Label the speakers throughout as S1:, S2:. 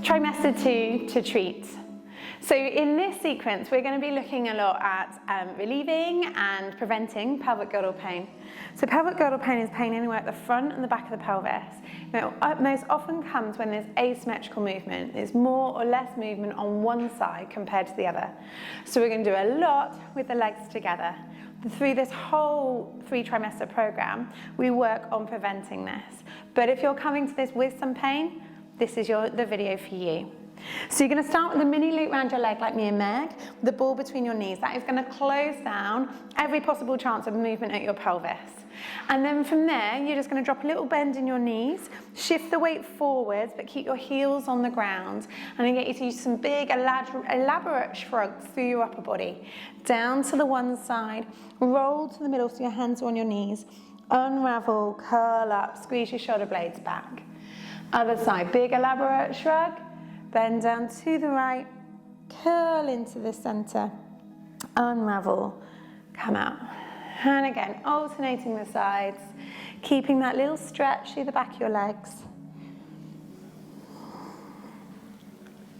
S1: Trimester 2 to treat. So in this sequence, we're going to be looking a lot at relieving and preventing pelvic girdle pain. So pelvic girdle pain is pain anywhere at the front and the back of the pelvis. Now, it most often comes when there's asymmetrical movement. There's more or less movement on one side compared to the other. So we're going to do a lot with the legs together. Through this whole 3-trimester program, we work on preventing this. But if you're coming to this with some pain, this is the video for you. So you're going to start with a mini loop around your leg like me and Meg, with the ball between your knees. That is going to close down every possible chance of movement at your pelvis. And then from there, you're just going to drop a little bend in your knees, shift the weight forwards, but keep your heels on the ground. And then get you to use some big elaborate shrugs through your upper body. Down to the one side, roll to the middle so your hands are on your knees. Unravel, curl up, squeeze your shoulder blades back. Other side, big elaborate shrug, bend down to the right, curl into the center, unravel, come out. And again, alternating the sides, keeping that little stretch through the back of your legs.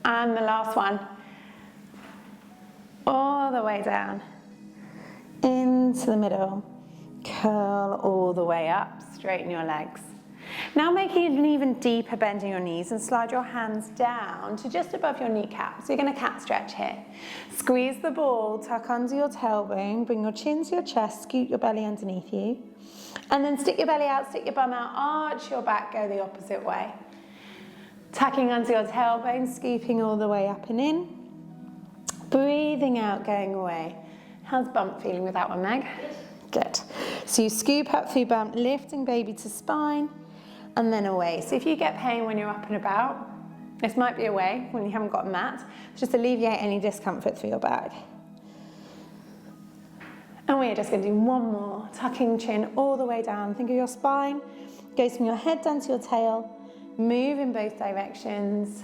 S1: And the last one, all the way down, into the middle, curl all the way up, straighten your legs. Now making an even deeper bend in your knees and slide your hands down to just above your kneecap. So you're going to cat stretch here. Squeeze the ball, tuck under your tailbone, bring your chin to your chest, scoot your belly underneath you. And then stick your belly out, stick your bum out, arch your back, go the opposite way. Tucking under your tailbone, scooping all the way up and in. Breathing out, going away. How's bump feeling with that one, Meg? Good. So you scoop up through bump, lifting baby to spine. And then away. So if you get pain when you're up and about, this might be away when you haven't got a mat, just alleviate any discomfort through your back. And we're just going to do one more, tucking chin all the way down. Think of your spine, goes from your head down to your tail, move in both directions,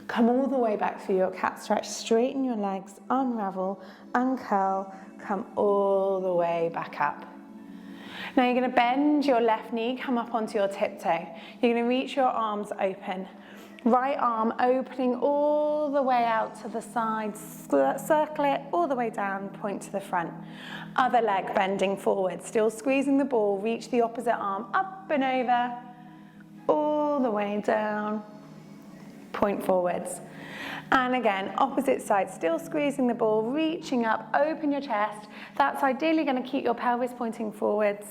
S1: come all the way back through your cat stretch, straighten your legs, unravel, uncurl, come all the way back up. Now you're going to bend your left knee, come up onto your tiptoe. You're going to reach your arms open. Right arm opening all the way out to the side, circle it all the way down, point to the front. Other leg bending forward, still squeezing the ball, reach the opposite arm up and over, all the way down, point forwards. And again, opposite side, still squeezing the ball, reaching up, open your chest. That's ideally going to keep your pelvis pointing forwards.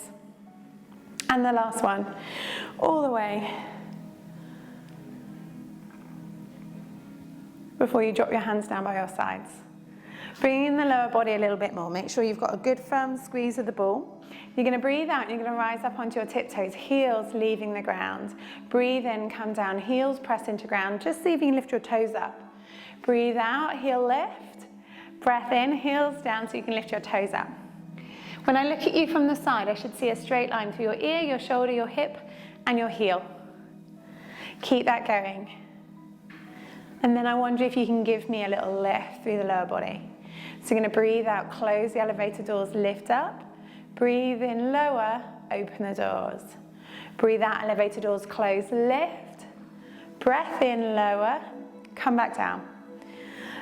S1: And the last one, all the way. Before you drop your hands down by your sides. Bring in the lower body a little bit more. Make sure you've got a good firm squeeze of the ball. You're going to breathe out, and you're going to rise up onto your tiptoes, heels leaving the ground. Breathe in, come down, heels press into ground, just see if you can lift your toes up. Breathe out, heel lift. Breath in, heels down so you can lift your toes up. When I look at you from the side, I should see a straight line through your ear, your shoulder, your hip, and your heel. Keep that going. And then I wonder if you can give me a little lift through the lower body. So you're going to breathe out, close the elevator doors, lift up. Breathe in, lower, open the doors. Breathe out, elevator doors, close, lift. Breath in, lower, come back down.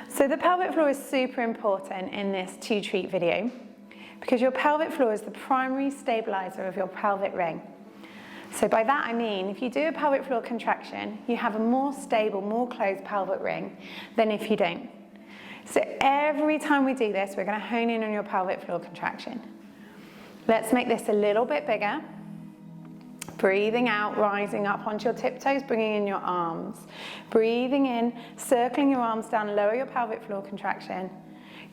S1: So the pelvic floor is super important in this to treat video because your pelvic floor is the primary stabilizer of your pelvic ring. So by that I mean, if you do a pelvic floor contraction, you have a more stable, more closed pelvic ring than if you don't. So every time we do this, we're going to hone in on your pelvic floor contraction. Let's make this a little bit bigger. Breathing out, rising up onto your tiptoes, bringing in your arms. Breathing in, circling your arms down, lower your pelvic floor contraction.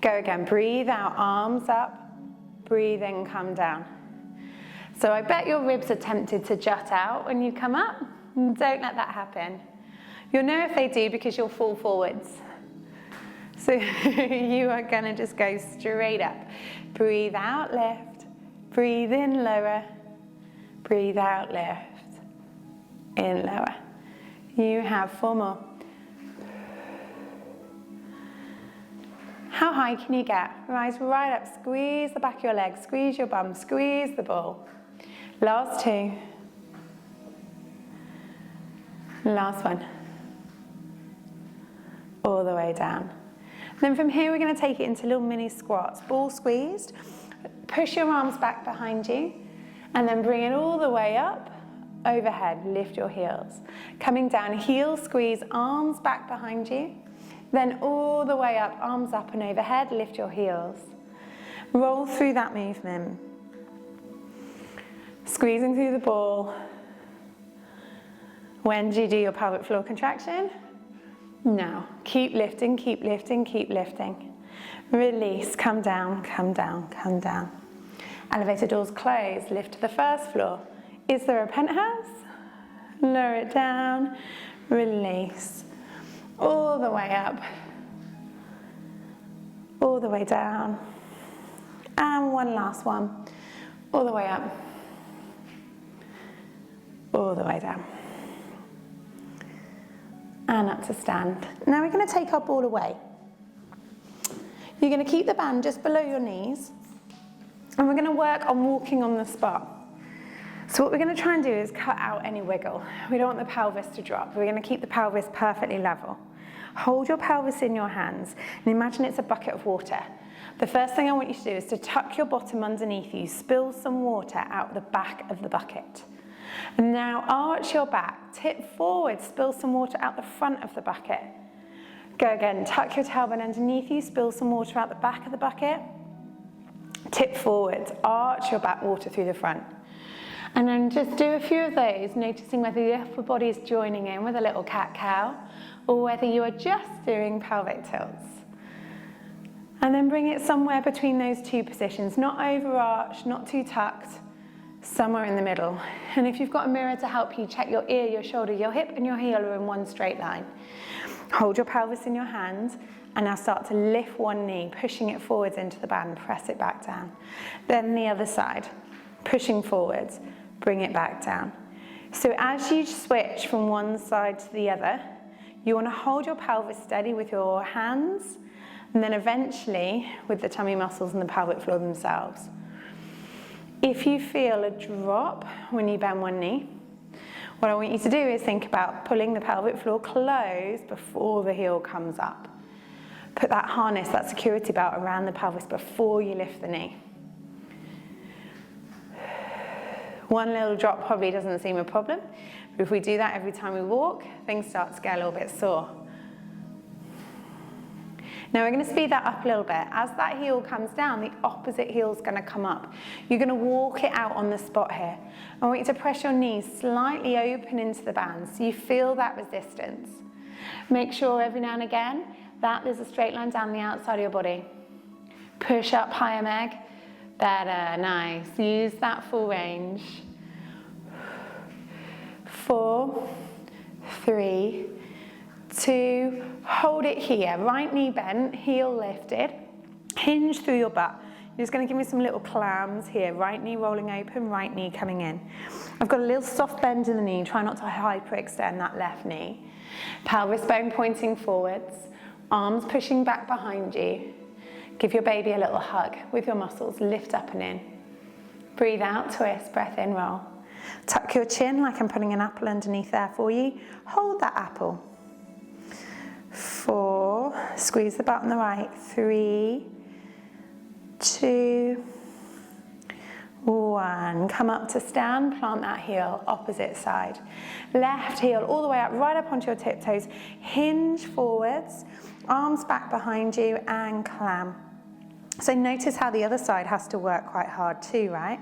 S1: Go again, breathe out, arms up, breathe in, come down. So I bet your ribs are tempted to jut out when you come up. Don't let that happen. You'll know if they do because you'll fall forwards. So you are going to just go straight up. Breathe out, lift. Breathe in, lower. Breathe out, lift. In, lower. You have 4 more. How high can you get? Rise right up, squeeze the back of your legs, squeeze your bum, squeeze the ball. Last two. Last one. All the way down. Then from here we're going to take it into little mini squats, ball squeezed. Push your arms back behind you and then bring it all the way up, overhead, lift your heels. Coming down, heel squeeze, arms back behind you. Then all the way up, arms up and overhead, lift your heels. Roll through that movement. Squeezing through the ball. When do you do your pelvic floor contraction? Now, keep lifting, keep lifting, keep lifting. Release, come down, come down, come down. Elevator doors close, lift to the first floor. Is there a penthouse? Lower it down, release. All the way up, all the way down. And one last one, all the way up, all the way down. And up to stand. Now we're going to take our ball away. You're going to keep the band just below your knees, and we're going to work on walking on the spot. So what we're going to try and do is cut out any wiggle. We don't want the pelvis to drop. We're going to keep the pelvis perfectly level. Hold your pelvis in your hands and imagine it's a bucket of water. The first thing I want you to do is to tuck your bottom underneath you, spill some water out the back of the bucket. And now arch your back, tip forward, spill some water out the front of the bucket. Go again, tuck your tailbone underneath you, spill some water out the back of the bucket. Tip forward, arch your back, water through the front. And then just do a few of those, noticing whether the upper body is joining in with a little cat-cow or whether you are just doing pelvic tilts. And then bring it somewhere between those two positions, not overarched, not too tucked, somewhere in the middle. And if you've got a mirror to help you, check your ear, your shoulder, your hip and your heel are in one straight line. Hold your pelvis in your hands and now start to lift one knee, pushing it forwards into the band, press it back down. Then the other side, pushing forwards, bring it back down. So as you switch from one side to the other, you want to hold your pelvis steady with your hands and then eventually with the tummy muscles and the pelvic floor themselves. If you feel a drop when you bend one knee, what I want you to do is think about pulling the pelvic floor close before the heel comes up. Put that harness, that security belt around the pelvis before you lift the knee. One little drop probably doesn't seem a problem, but if we do that every time we walk, things start to get a little bit sore. Now we're going to speed that up a little bit. As that heel comes down, the opposite heel is going to come up. You're going to walk it out on the spot here. I want you to press your knees slightly open into the band so you feel that resistance. Make sure every now and again that there's a straight line down the outside of your body. Push up higher, Meg. Better, nice. Use that full range. 4, 3, 2, hold it here. Right knee bent, heel lifted. Hinge through your butt. You're just going to give me some little clams here. Right knee rolling open, right knee coming in. I've got a little soft bend in the knee. Try not to hyperextend that left knee. Pelvis bone pointing forwards. Arms pushing back behind you. Give your baby a little hug with your muscles. Lift up and in. Breathe out, twist, breath in, roll. Tuck your chin like I'm putting an apple underneath there for you. Hold that apple. 4, squeeze the butt on the right. 3, 2, 1. Come up to stand, plant that heel, opposite side. Left heel all the way up, right up onto your tiptoes. Hinge forwards, arms back behind you and clam. So notice how the other side has to work quite hard too, right?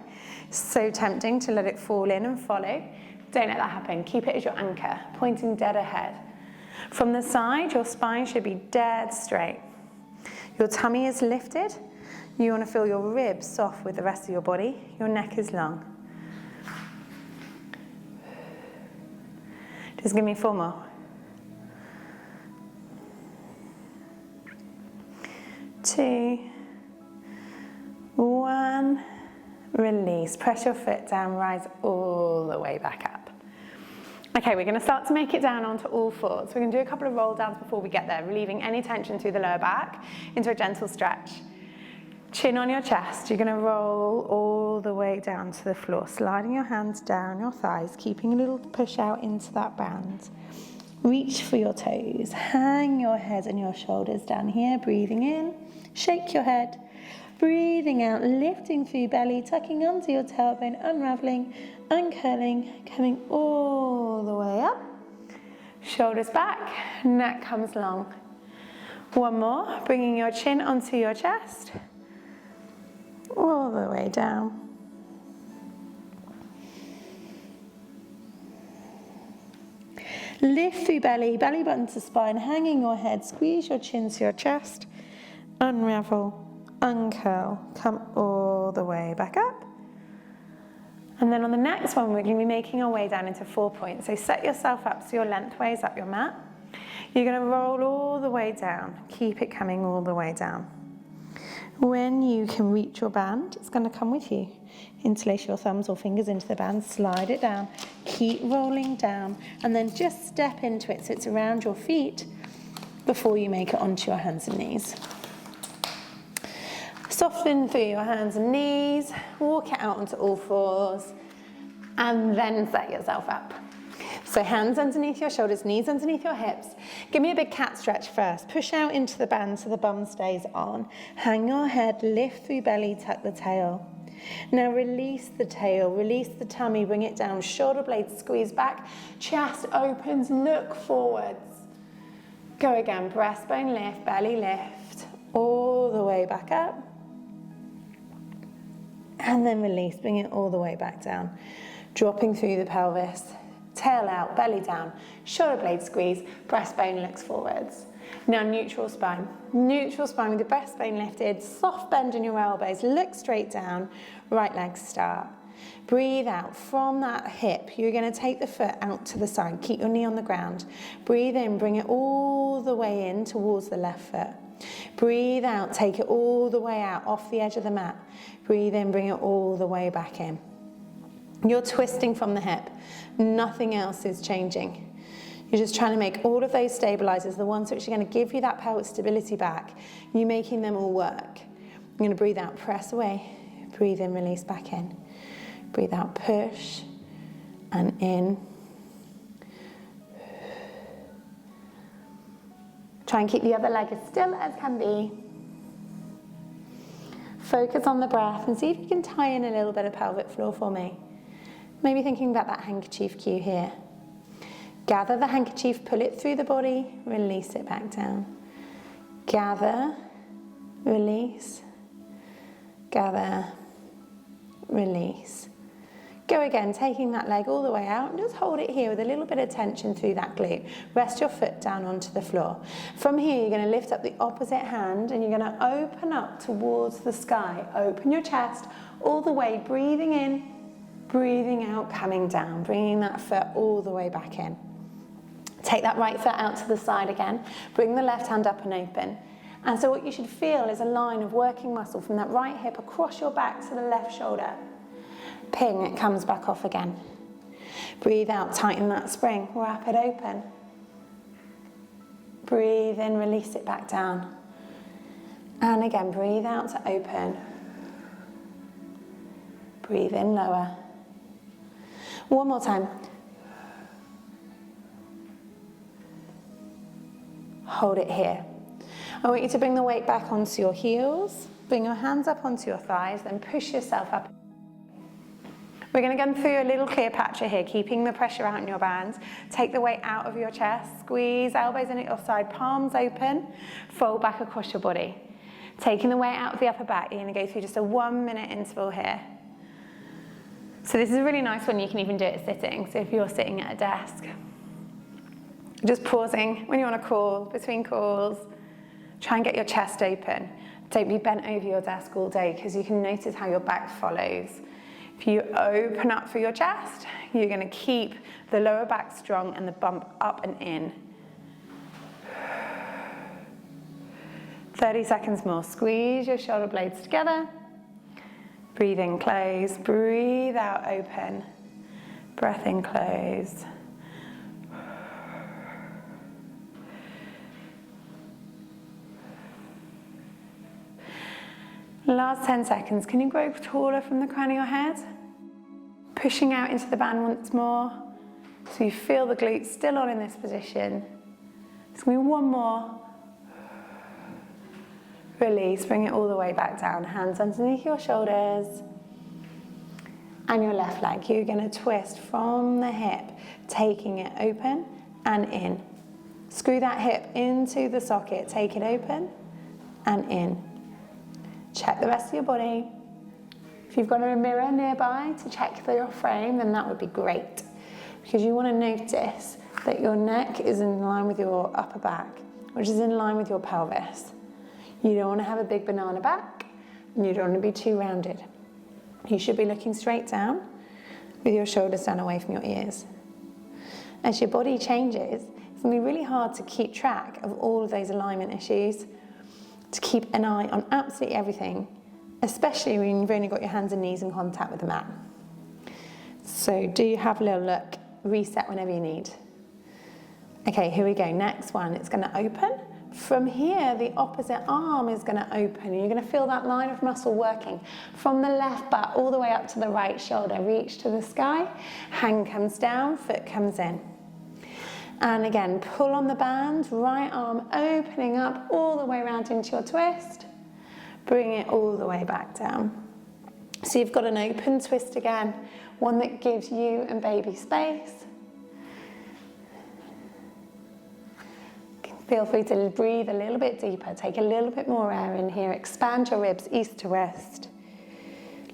S1: So tempting to let it fall in and follow. Don't let that happen. Keep it as your anchor, pointing dead ahead. From the side, your spine should be dead straight. Your tummy is lifted. You want to feel your ribs soft with the rest of your body. Your neck is long. Just give me 4 more. 2, 1, release. Press your foot down, rise all the way back up. Okay, we're going to start to make it down onto all fours. We're going to do a couple of roll downs before we get there, relieving any tension through the lower back into a gentle stretch. Chin on your chest, you're going to roll all the way down to the floor, sliding your hands down your thighs, keeping a little push out into that band. Reach for your toes, hang your head and your shoulders down here, breathing in, shake your head, breathing out, lifting through your belly, tucking under your tailbone, unraveling, uncurling, coming all the way up, shoulders back, neck comes long. One more, bringing your chin onto your chest, all the way down. Lift through belly, belly button to spine, hanging your head, squeeze your chin to your chest, unravel, uncurl, come all the way back up. And then on the next one, we're going to be making our way down into 4 points. So set yourself up so you're lengthways up your mat. You're going to roll all the way down, keep it coming all the way down. When you can reach your band, it's going to come with you. Interlace your thumbs or fingers into the band, slide it down, keep rolling down, and then just step into it so it's around your feet before you make it onto your hands and knees. Soften through your hands and knees, walk it out onto all fours, and then set yourself up. So hands underneath your shoulders, knees underneath your hips. Give me a big cat stretch first. Push out into the band so the bum stays on. Hang your head, lift through belly, tuck the tail. Now release the tail, release the tummy, bring it down. Shoulder blades squeeze back, chest opens, look forwards. Go again, breastbone lift, belly lift, all the way back up. And then release, bring it all the way back down. Dropping through the pelvis. Tail out, belly down, shoulder blade squeeze, breastbone looks forwards. Now neutral spine with the breastbone lifted, soft bend in your elbows, look straight down, right leg start. Breathe out from that hip, you're going to take the foot out to the side, keep your knee on the ground. Breathe in, bring it all the way in towards the left foot. Breathe out, take it all the way out, off the edge of the mat. Breathe in, bring it all the way back in. You're twisting from the hip. Nothing else is changing. You're just trying to make all of those stabilizers, the ones which are going to give you that pelvic stability back, you're making them all work. You're going to breathe out, press away. Breathe in, release back in. Breathe out, push, and in. Try and keep the other leg as still as can be. Focus on the breath and see if you can tie in a little bit of pelvic floor for me. Maybe thinking about that handkerchief cue here. Gather the handkerchief, pull it through the body, release it back down. Gather, release, gather, release. Go again, taking that leg all the way out and just hold it here with a little bit of tension through that glute. Rest your foot down onto the floor. From here, you're going to lift up the opposite hand and you're going to open up towards the sky. Open your chest all the way, breathing in, breathing out, coming down, bringing that foot all the way back in. Take that right foot out to the side again. Bring the left hand up and open. And so what you should feel is a line of working muscle from that right hip across your back to the left shoulder. Ping, it comes back off again. Breathe out, tighten that spring, wrap it open. Breathe in, release it back down. And again, breathe out to open. Breathe in, lower. One more time. Hold it here. I want you to bring the weight back onto your heels, bring your hands up onto your thighs, then push yourself up. We're going to go through a little Cleopatra here, keeping the pressure out in your bands. Take the weight out of your chest, squeeze elbows in at your side, palms open, fold back across your body. Taking the weight out of the upper back, you're going to go through just a 1 minute interval here. So this is a really nice one, you can even do it sitting. So if you're sitting at a desk, just pausing when you want to call, between calls, try and get your chest open. Don't be bent over your desk all day because you can notice how your back follows. If you open up through your chest, you're going to keep the lower back strong and the bump up and in. 30 seconds more. Squeeze your shoulder blades together. Breathe in, close. Breathe out, open. Breath in, close. Last 10 seconds. Can you grow taller from the crown of your head? Pushing out into the band once more. So you feel the glutes still on in this position. It's going to be one more. Release, bring it all the way back down. Hands underneath your shoulders. And your left leg, you're going to twist from the hip, taking it open and in. Screw that hip into the socket, take it open and in. Check the rest of your body. If you've got a mirror nearby to check your frame, then that would be great, because you want to notice that your neck is in line with your upper back, which is in line with your pelvis. You don't want to have a big banana back, and you don't want to be too rounded. You should be looking straight down with your shoulders down away from your ears. As your body changes, it's going to be really hard to keep track of all of those alignment issues, to keep an eye on absolutely everything, especially when you've only got your hands and knees in contact with the mat. So do have a little look, reset whenever you need. Okay, here we go. Next one, it's going to open. From here, the opposite arm is going to open. You're going to feel that line of muscle working from the left butt all the way up to the right shoulder. Reach to the sky, hand comes down, foot comes in. And again, pull on the band, right arm opening up all the way around into your twist. Bring it all the way back down. So you've got an open twist again, one that gives you and baby space. Feel free to breathe a little bit deeper, take a little bit more air in here, expand your ribs east to west.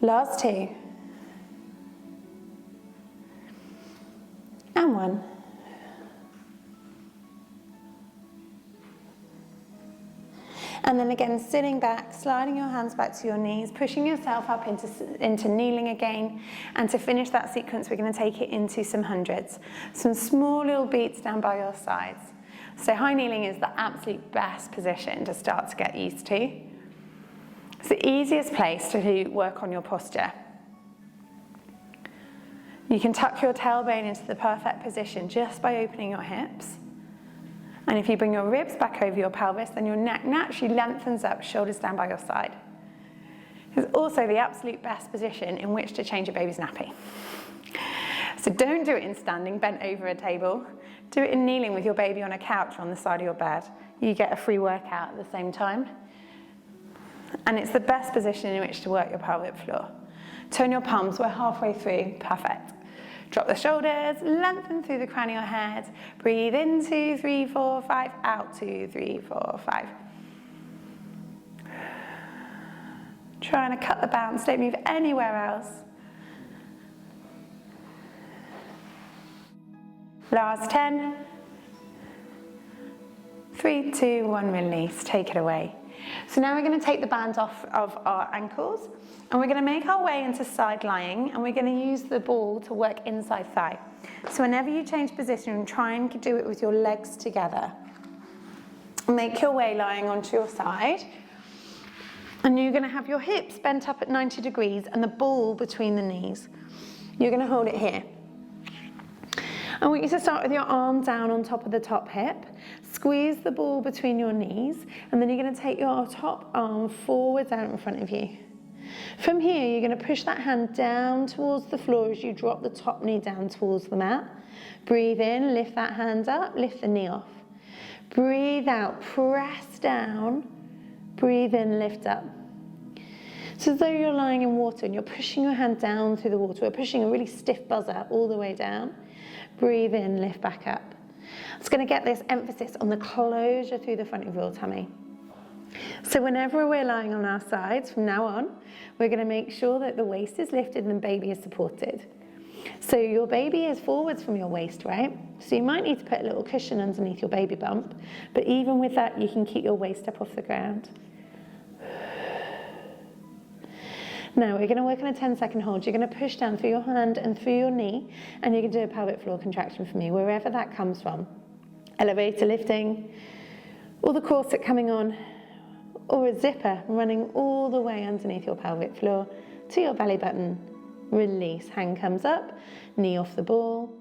S1: Last two. And one. And then again, sitting back, sliding your hands back to your knees, pushing yourself up into kneeling again. And to finish that sequence, we're going to take it into some hundreds. Some small little beats down by your sides. So high kneeling is the absolute best position to start to get used to. It's the easiest place to work on your posture. You can tuck your tailbone into the perfect position just by opening your hips. And if you bring your ribs back over your pelvis, then your neck naturally lengthens up, shoulders down by your side. It's also the absolute best position in which to change your baby's nappy. So don't do it in standing, bent over a table. Do it in kneeling with your baby on a couch on the side of your bed. You get a free workout at the same time. And it's the best position in which to work your pelvic floor. Turn your palms, we're halfway through, perfect. Drop the shoulders, lengthen through the crown of your head. Breathe in, 2, 3, 4, 5, out, 2, 3, 4, 5. Trying to cut the bounce, don't move anywhere else. Last 10. 3, 2, 1, release, take it away. So now we're going to take the band off of our ankles and we're going to make our way into side lying, and we're going to use the ball to work inside thigh. So whenever you change position, try and do it with your legs together. Make your way lying onto your side, and you're going to have your hips bent up at 90 degrees and the ball between the knees. You're going to hold it here. I want you to start with your arm down on top of the top hip, squeeze the ball between your knees, and then you're going to take your top arm forwards out in front of you. From here, you're going to push that hand down towards the floor as you drop the top knee down towards the mat. Breathe in, lift that hand up, lift the knee off. Breathe out, press down, breathe in, lift up. So as though you're lying in water and you're pushing your hand down through the water. We're pushing a really stiff buzzer all the way down. Breathe in, lift back up. It's going to get this emphasis on the closure through the front of your tummy. So whenever we're lying on our sides, from now on, we're going to make sure that the waist is lifted and the baby is supported. So your baby is forwards from your waist, right? So you might need to put a little cushion underneath your baby bump, but even with that, you can keep your waist up off the ground. Now we're going to work on a 10-second hold. You're going to push down through your hand and through your knee, and you can do a pelvic floor contraction for me, wherever that comes from. Elevator lifting, or the corset coming on, or a zipper running all the way underneath your pelvic floor to your belly button. Release, hand comes up, knee off the ball.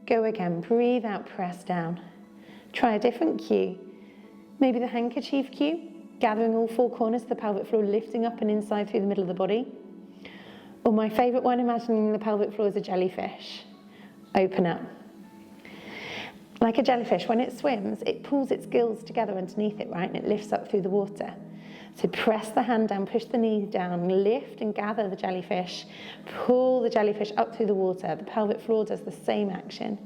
S1: Go again, breathe out, press down. Try a different cue. Maybe the handkerchief cue. gathering all four corners of the pelvic floor, lifting up and inside through the middle of the body. Or my favourite one, imagining the pelvic floor as a jellyfish. Open up. Like a jellyfish, when it swims, it pulls its gills together underneath it, right? And it lifts up through the water. So press the hand down, push the knee down, lift and gather the jellyfish, pull the jellyfish up through the water. The pelvic floor does the same action.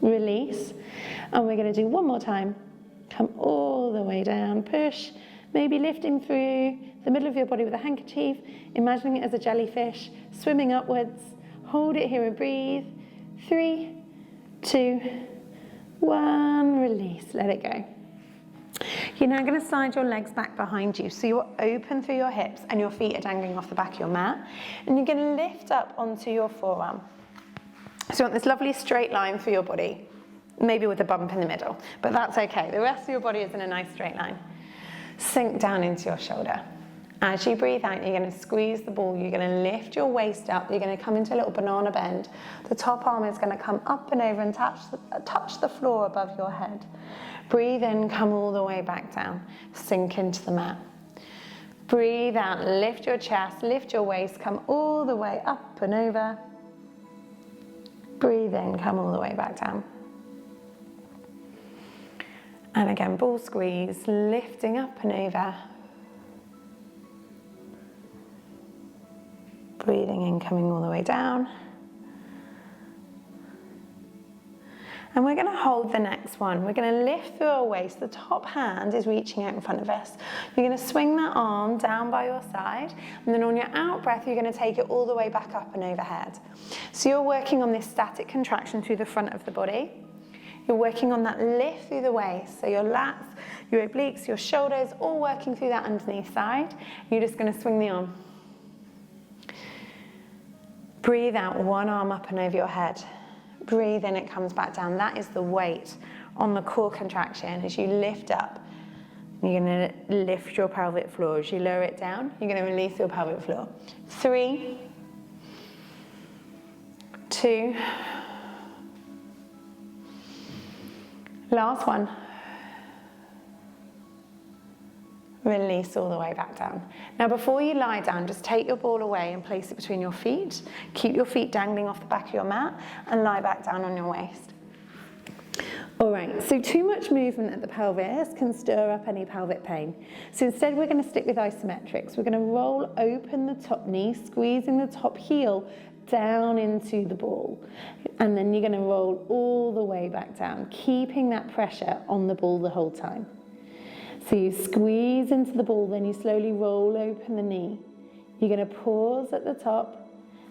S1: Release. And we're going to do one more time. Come all the way down, push, maybe lifting through the middle of your body with a handkerchief, imagining it as a jellyfish, swimming upwards. Hold it here and breathe. 3, 2, 1, release, let it go. You're now going to slide your legs back behind you, so you're open through your hips and your feet are dangling off the back of your mat, and you're going to lift up onto your forearm. So you want this lovely straight line through your body, maybe with a bump in the middle, but that's okay. The rest of your body is in a nice straight line. Sink down into your shoulder. As you breathe out, you're going to squeeze the ball, you're going to lift your waist up, you're going to come into a little banana bend. The top arm is going to come up and over and touch the floor above your head. Breathe in, come all the way back down, sink into the mat. Breathe out, lift your chest, lift your waist, come all the way up and over. Breathe in, come all the way back down. And again, ball squeeze, lifting up and over. Breathing in, coming all the way down. And we're going to hold the next one. We're going to lift through our waist. The top hand is reaching out in front of us. You're going to swing that arm down by your side, and then on your out breath, you're going to take it all the way back up and overhead. So you're working on this static contraction through the front of the body. You're working on that lift through the waist. So your lats, your obliques, your shoulders, all working through that underneath side. You're just going to swing the arm. Breathe out, one arm up and over your head. Breathe in, it comes back down. That is the weight on the core contraction as you lift up. You're going to lift your pelvic floor. As you lower it down, you're going to release your pelvic floor. 3, 2, last one. Release all the way back down. Now before you lie down, just take your ball away and place it between your feet. Keep your feet dangling off the back of your mat and lie back down on your waist. All right, so too much movement at the pelvis can stir up any pelvic pain. So instead we're going to stick with isometrics. We're going to roll open the top knee, squeezing the top heel down into the ball. And then you're going to roll all the way back down, keeping that pressure on the ball the whole time. So you squeeze into the ball, then you slowly roll open the knee. You're going to pause at the top.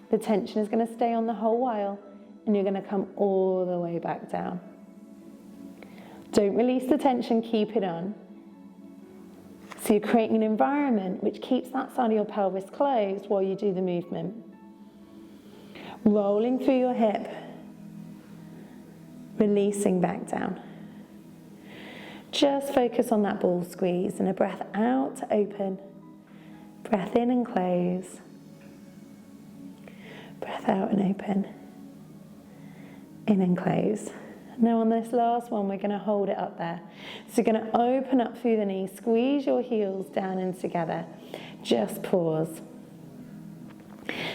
S1: The tension is going to stay on the whole while, and you're going to come all the way back down. Don't release the tension, keep it on. So you're creating an environment which keeps that side of your pelvis closed while you do the movement. Rolling through your hip, releasing back down. Just focus on that ball squeeze and a breath out to open, breath in and close, breath out and open, in and close. Now on this last one, we're going to hold it up there. So you're going to open up through the knee, squeeze your heels down and together, just pause.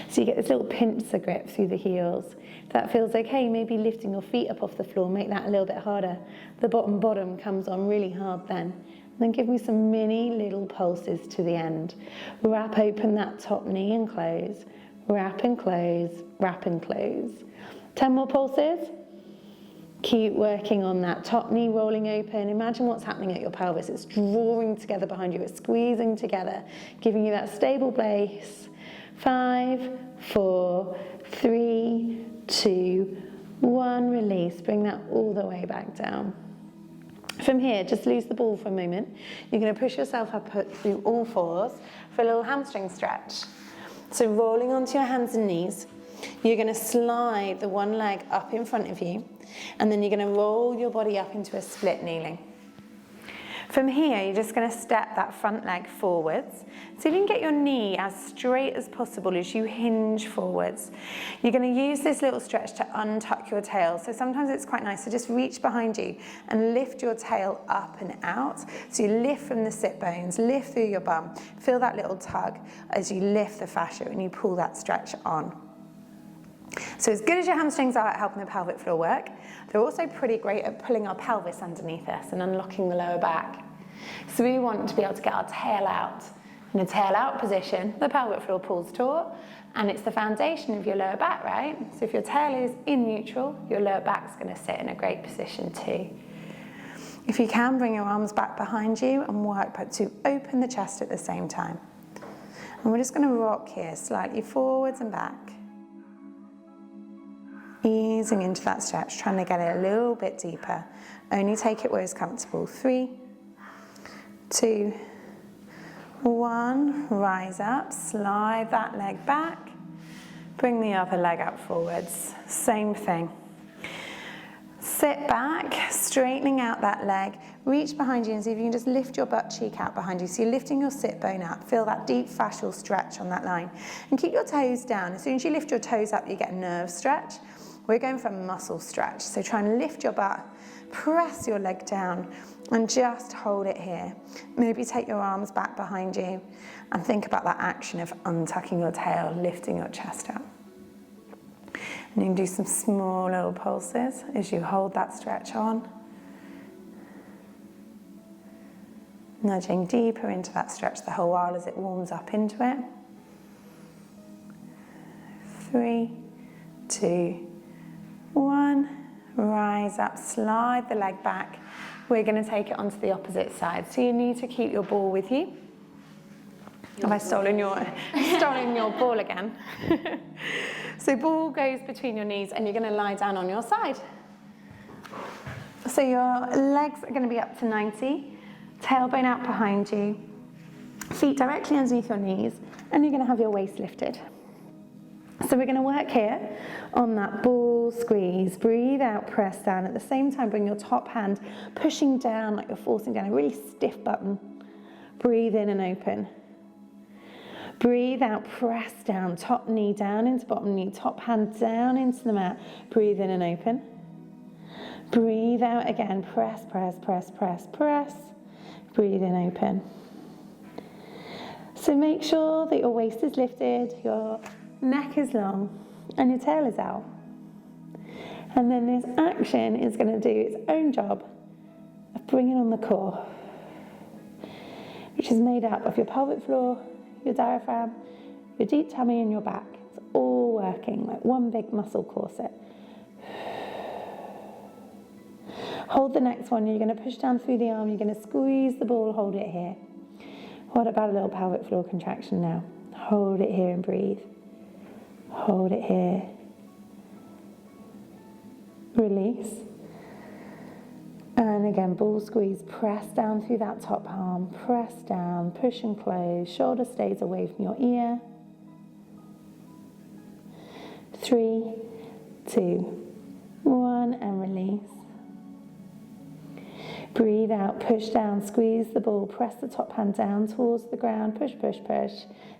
S1: So you get this little pincer grip through the heels. If that feels okay, maybe lifting your feet up off the floor, make that a little bit harder. The bottom comes on really hard then. And then give me some mini little pulses to the end. Wrap open that top knee and close. Wrap and close, wrap and close. 10 more pulses. Keep working on that top knee rolling open. Imagine what's happening at your pelvis. It's drawing together behind you. It's squeezing together, giving you that stable base. 5, 4, 3, 2, 1, release. Bring that all the way back down. From here, just lose the ball for a moment. You're going to push yourself up through all fours for a little hamstring stretch. So rolling onto your hands and knees, you're going to slide the one leg up in front of you, and then you're going to roll your body up into a split kneeling. From here, you're just going to step that front leg forwards. So you can get your knee as straight as possible as you hinge forwards. You're going to use this little stretch to untuck your tail. So sometimes it's quite nice to just reach behind you and lift your tail up and out. So you lift from the sit bones, lift through your bum. Feel that little tug as you lift the fascia and you pull that stretch on. So as good as your hamstrings are at helping the pelvic floor work, they're also pretty great at pulling our pelvis underneath us and unlocking the lower back. So we want to be able to get our tail out. In a tail out position, the pelvic floor pulls taut, and it's the foundation of your lower back, right? So if your tail is in neutral, your lower back's going to sit in a great position too. If you can, bring your arms back behind you and work to open the chest at the same time. And we're just going to rock here, slightly forwards and back. Easing into that stretch, trying to get it a little bit deeper. Only take it where it's comfortable. 3, 2, 1. Rise up, slide that leg back. Bring the other leg up forwards. Same thing. Sit back, straightening out that leg. Reach behind you and see if you can just lift your butt cheek out behind you. So you're lifting your sit bone up. Feel that deep fascial stretch on that line. And keep your toes down. As soon as you lift your toes up, you get a nerve stretch. We're going for a muscle stretch. So try and lift your butt, press your leg down, and just hold it here. Maybe take your arms back behind you and think about that action of untucking your tail, lifting your chest up. And you can do some small little pulses as you hold that stretch on. Nudging deeper into that stretch the whole while as it warms up into it. 3, 2, 1. Rise up, slide the leg back. We're going to take it onto the opposite side. So you need to keep your ball with you. Have I stolen your ball again? So ball goes between your knees and you're going to lie down on your side. So your legs are going to be up to 90, tailbone out behind you, feet directly underneath your knees, and you're going to have your waist lifted. So we're going to work here on that ball squeeze. Breathe out, press down. At the same time, bring your top hand pushing down like you're forcing down a really stiff button. Breathe in and open. Breathe out, press down. Top knee down into bottom knee. Top hand down into the mat. Breathe in and open. Breathe out again. Press, press, press, press, press. Breathe in, open. So make sure that your waist is lifted, your neck is long, and your tail is out. And then this action is going to do its own job of bringing on the core, which is made up of your pelvic floor, your diaphragm, your deep tummy, and your back. It's all working like one big muscle corset. Hold the next one. You're going to push down through the arm. You're going to squeeze the ball. Hold it here. What about a little pelvic floor contraction now? Hold it here and breathe. Hold it here. Release. And again, ball squeeze. Press down through that top arm. Press down. Push and close. Shoulder stays away from your ear. 3, 2, 1, and release. Breathe out, push down, squeeze the ball, press the top hand down towards the ground, push, push, push.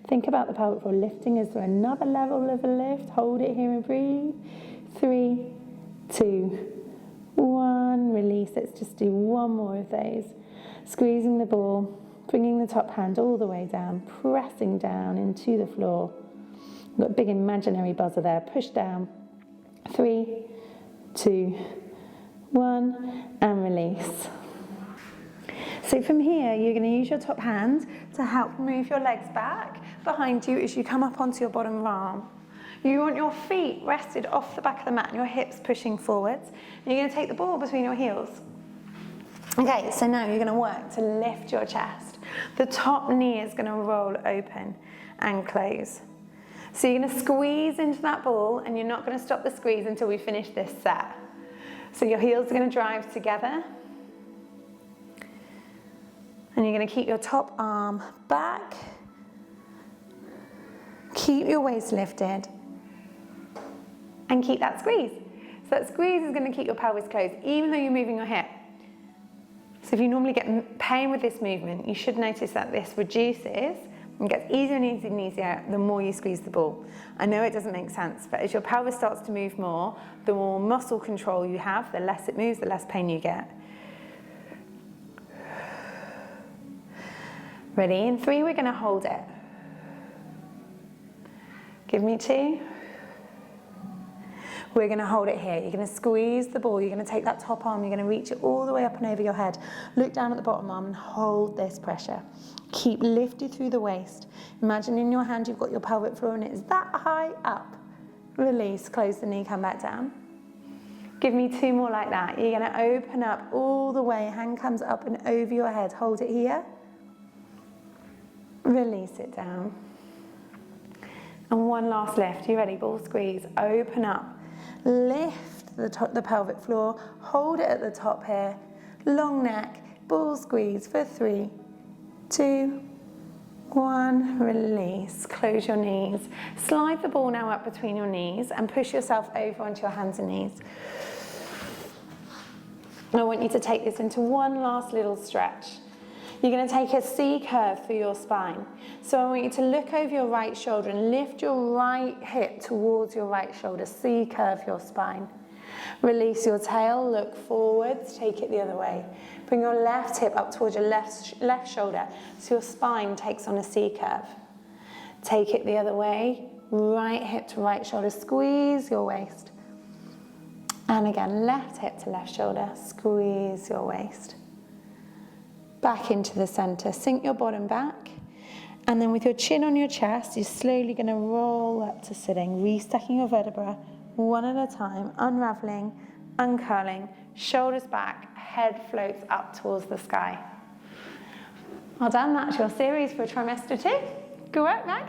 S1: Think about the pelvic floor lifting. Is there another level of a lift? Hold it here and breathe. 3, 2, 1, release. Let's just do one more of those. Squeezing the ball, bringing the top hand all the way down, pressing down into the floor. We've got a big imaginary buzzer there. Push down. 3, 2, 1, and release. So from here, you're going to use your top hand to help move your legs back behind you as you come up onto your bottom arm. You want your feet rested off the back of the mat and your hips pushing forwards. And you're going to take the ball between your heels. Okay, so now you're going to work to lift your chest. The top knee is going to roll open and close. So you're going to squeeze into that ball, and you're not going to stop the squeeze until we finish this set. So your heels are going to drive together. And you're going to keep your top arm back. Keep your waist lifted. And keep that squeeze. So that squeeze is going to keep your pelvis closed, even though you're moving your hip. So if you normally get pain with this movement, you should notice that this reduces and gets easier and easier and easier the more you squeeze the ball. I know it doesn't make sense, but as your pelvis starts to move more, the more muscle control you have, the less it moves, the less pain you get. Ready? In 3, we're going to hold it. Give me 2. We're going to hold it here. You're going to squeeze the ball. You're going to take that top arm. You're going to reach it all the way up and over your head. Look down at the bottom arm and hold this pressure. Keep lifted through the waist. Imagine in your hand you've got your pelvic floor and it's that high up. Release, close the knee, come back down. Give me 2 more like that. You're going to open up all the way. Hand comes up and over your head. Hold it here. Release it down. And 1 last lift. You ready? Ball squeeze. Open up. Lift the pelvic floor. Hold it at the top here. Long neck. Ball squeeze for 3, 2, 1. Release. Close your knees. Slide the ball now up between your knees and push yourself over onto your hands and knees. I want you to take this into 1 last little stretch. You're going to take a C curve through your spine. So I want you to look over your right shoulder and lift your right hip towards your right shoulder. C curve your spine. Release your tail, look forwards, take it the other way. Bring your left hip up towards your left shoulder so your spine takes on a C curve. Take it the other way, right hip to right shoulder, squeeze your waist. And again, left hip to left shoulder, squeeze your waist. Back into the center, sink your bottom back, and then with your chin on your chest, you're slowly going to roll up to sitting, restacking your vertebra, 1 at a time, unraveling, uncurling, shoulders back, head floats up towards the sky. Well done, that's your series for trimester 2. Good work, Meg.